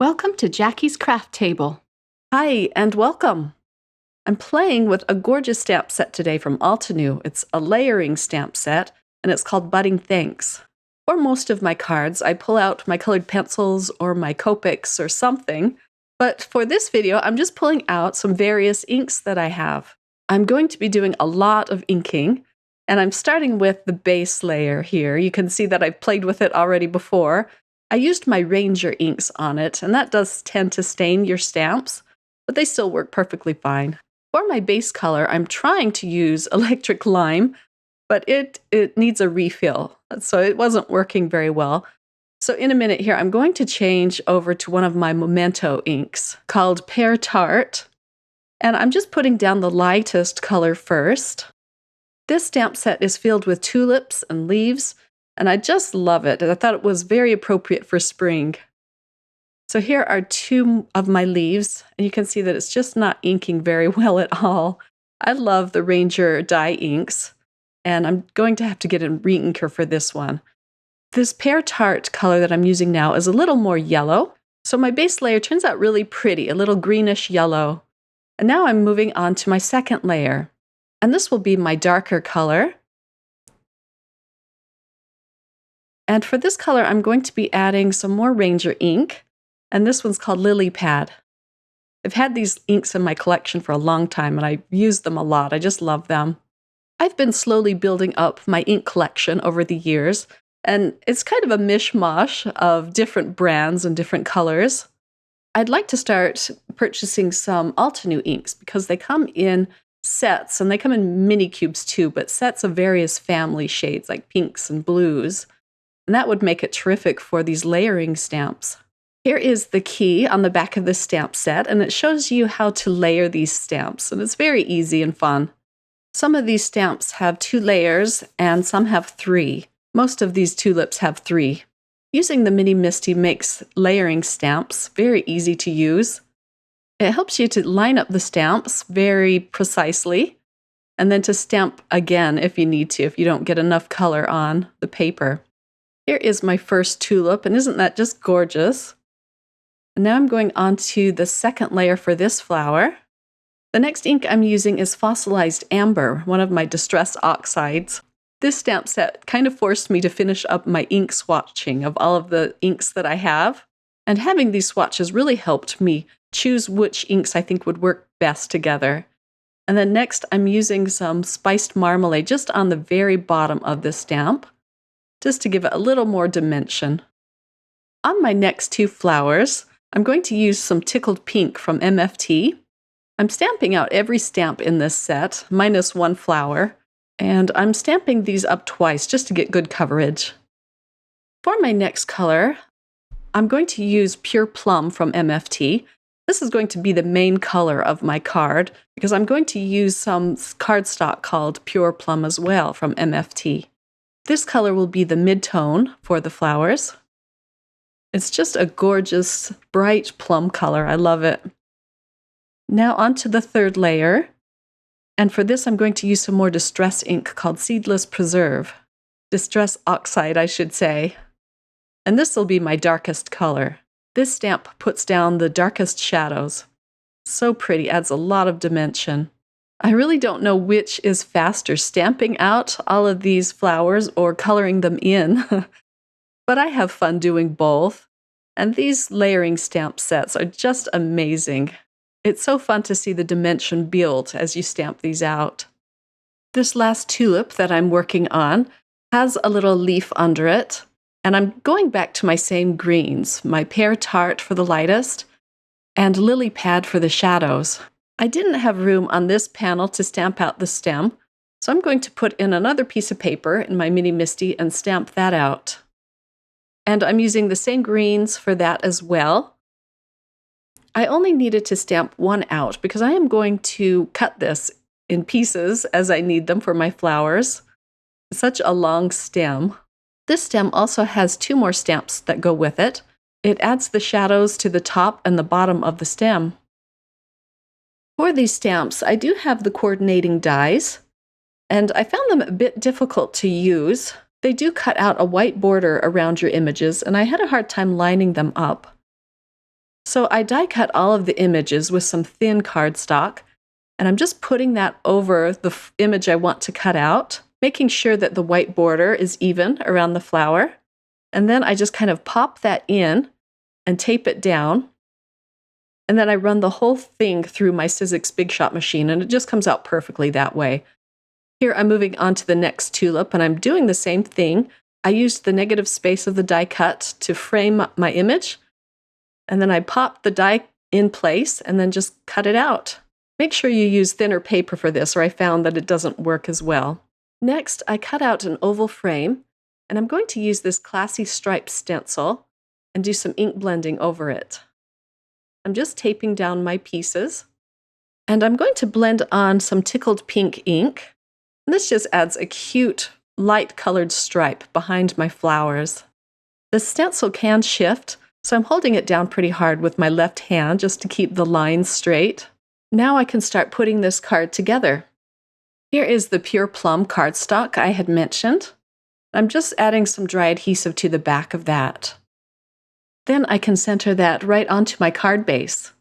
Welcome to Jackie's Craft Table. Hi, and welcome. I'm playing with a gorgeous stamp set today from Altenew. It's a layering stamp set, and it's called Budding Thanks. For most of my cards, I pull out my colored pencils or my Copics or something, but for this video, I'm just pulling out some various inks that I have. I'm going to be doing a lot of inking, and I'm starting with the base layer here. You can see that I've played with it already before. I used my Ranger inks on it, and that does tend to stain your stamps, but they still work perfectly fine. For my base color, I'm trying to use electric lime, but it needs a refill, so it wasn't working very well. So in a minute here, I'm going to change over to one of my Memento inks called Pear Tart, and I'm just putting down the lightest color first. This stamp set is filled with tulips and leaves, and I just love it. I thought it was very appropriate for spring. So here are two of my leaves, and you can see that it's just not inking very well at all. I love the Ranger dye inks, and I'm going to have to get a re-inker for this one. This Pear Tart color that I'm using now is a little more yellow, so my base layer turns out really pretty, a little greenish yellow. And now I'm moving on to my second layer, and this will be my darker color. And for this color, I'm going to be adding some more Ranger ink, and this one's called Lily Pad. I've had these inks in my collection for a long time, and I use them a lot. I just love them. I've been slowly building up my ink collection over the years, and it's kind of a mishmash of different brands and different colors. I'd like to start purchasing some Altenew inks because they come in sets, and they come in mini cubes too, but sets of various family shades like pinks and blues. And that would make it terrific for these layering stamps. Here is the key on the back of the stamp set, and it shows you how to layer these stamps, and it's very easy and fun. Some of these stamps have 2 layers, and some have 3. Most of these tulips have 3. Using the Mini Misty makes layering stamps very easy to use. It helps you to line up the stamps very precisely, and then to stamp again if you need to, if you don't get enough color on the paper. Here is my first tulip, and isn't that just gorgeous? And now I'm going on to the second layer for this flower. The next ink I'm using is Fossilized Amber, one of my distress oxides. This stamp set kind of forced me to finish up my ink swatching of all of the inks that I have. And having these swatches really helped me choose which inks I think would work best together. And then next I'm using some spiced marmalade just on the very bottom of this stamp, just to give it a little more dimension. On my next 2 flowers, I'm going to use some Tickled Pink from MFT. I'm stamping out every stamp in this set, minus 1 flower, and I'm stamping these up twice just to get good coverage. For my next color, I'm going to use Pure Plum from MFT. This is going to be the main color of my card because I'm going to use some cardstock called Pure Plum as well from MFT. This color will be the mid-tone for the flowers. It's just a gorgeous, bright plum color. I love it. Now on to the third layer. And for this, I'm going to use some more distress ink called Seedless Preserve. Distress oxide, I should say. And this will be my darkest color. This stamp puts down the darkest shadows. So pretty, adds a lot of dimension. I really don't know which is faster, stamping out all of these flowers or coloring them in, but I have fun doing both. And these layering stamp sets are just amazing. It's so fun to see the dimension build as you stamp these out. This last tulip that I'm working on has a little leaf under it, and I'm going back to my same greens, my Pear Tart for the lightest, and Lily Pad for the shadows. I didn't have room on this panel to stamp out the stem, so I'm going to put in another piece of paper in my Mini Misty and stamp that out. And I'm using the same greens for that as well. I only needed to stamp 1 out because I am going to cut this in pieces as I need them for my flowers. Such a long stem. This stem also has 2 more stamps that go with it. It adds the shadows to the top and the bottom of the stem. For these stamps, I do have the coordinating dies, and I found them a bit difficult to use. They do cut out a white border around your images, and I had a hard time lining them up. So I die cut all of the images with some thin cardstock, and I'm just putting that over the image I want to cut out, making sure that the white border is even around the flower. And then I just kind of pop that in and tape it down. And then I run the whole thing through my Sizzix Big Shot machine, and it just comes out perfectly that way. Here I'm moving on to the next tulip, and I'm doing the same thing. I used the negative space of the die cut to frame my image, and then I pop the die in place and then just cut it out. Make sure you use thinner paper for this, or I found that it doesn't work as well. Next, I cut out an oval frame, and I'm going to use this classy striped stencil and do some ink blending over it. I'm just taping down my pieces, and I'm going to blend on some tickled pink ink. And this just adds a cute, light-colored stripe behind my flowers. The stencil can shift, so I'm holding it down pretty hard with my left hand just to keep the lines straight. Now I can start putting this card together. Here is the pure plum cardstock I had mentioned. I'm just adding some dry adhesive to the back of that. Then I can center that right onto my card base.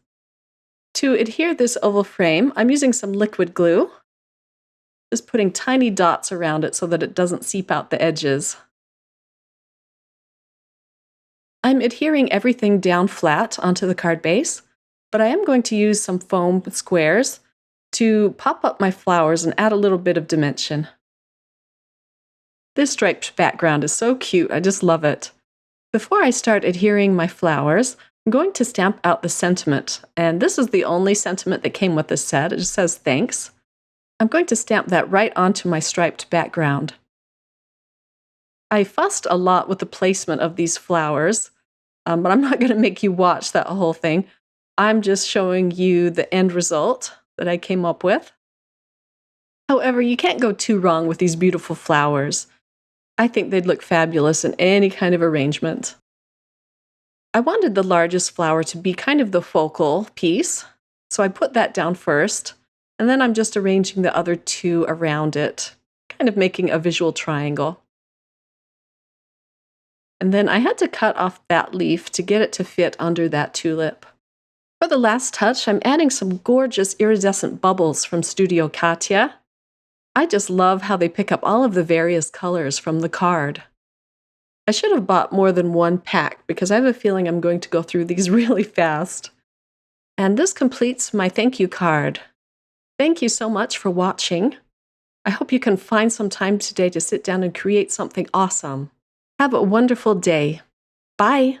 To adhere this oval frame, I'm using some liquid glue, just putting tiny dots around it so that it doesn't seep out the edges. I'm adhering everything down flat onto the card base, but I am going to use some foam squares to pop up my flowers and add a little bit of dimension. This striped background is so cute, I just love it. Before I start adhering my flowers, I'm going to stamp out the sentiment, and this is the only sentiment that came with this set. It just says thanks. I'm going to stamp that right onto my striped background. I fussed a lot with the placement of these flowers, but I'm not going to make you watch that whole thing. I'm just showing you the end result that I came up with. However, you can't go too wrong with these beautiful flowers. I think they'd look fabulous in any kind of arrangement. I wanted the largest flower to be kind of the focal piece, so I put that down first, and then I'm just arranging the other two around it, kind of making a visual triangle. And then I had to cut off that leaf to get it to fit under that tulip. For the last touch, I'm adding some gorgeous iridescent bubbles from Studio Katia. I just love how they pick up all of the various colors from the card. I should have bought more than one pack because I have a feeling I'm going to go through these really fast. And this completes my thank you card. Thank you so much for watching. I hope you can find some time today to sit down and create something awesome. Have a wonderful day. Bye.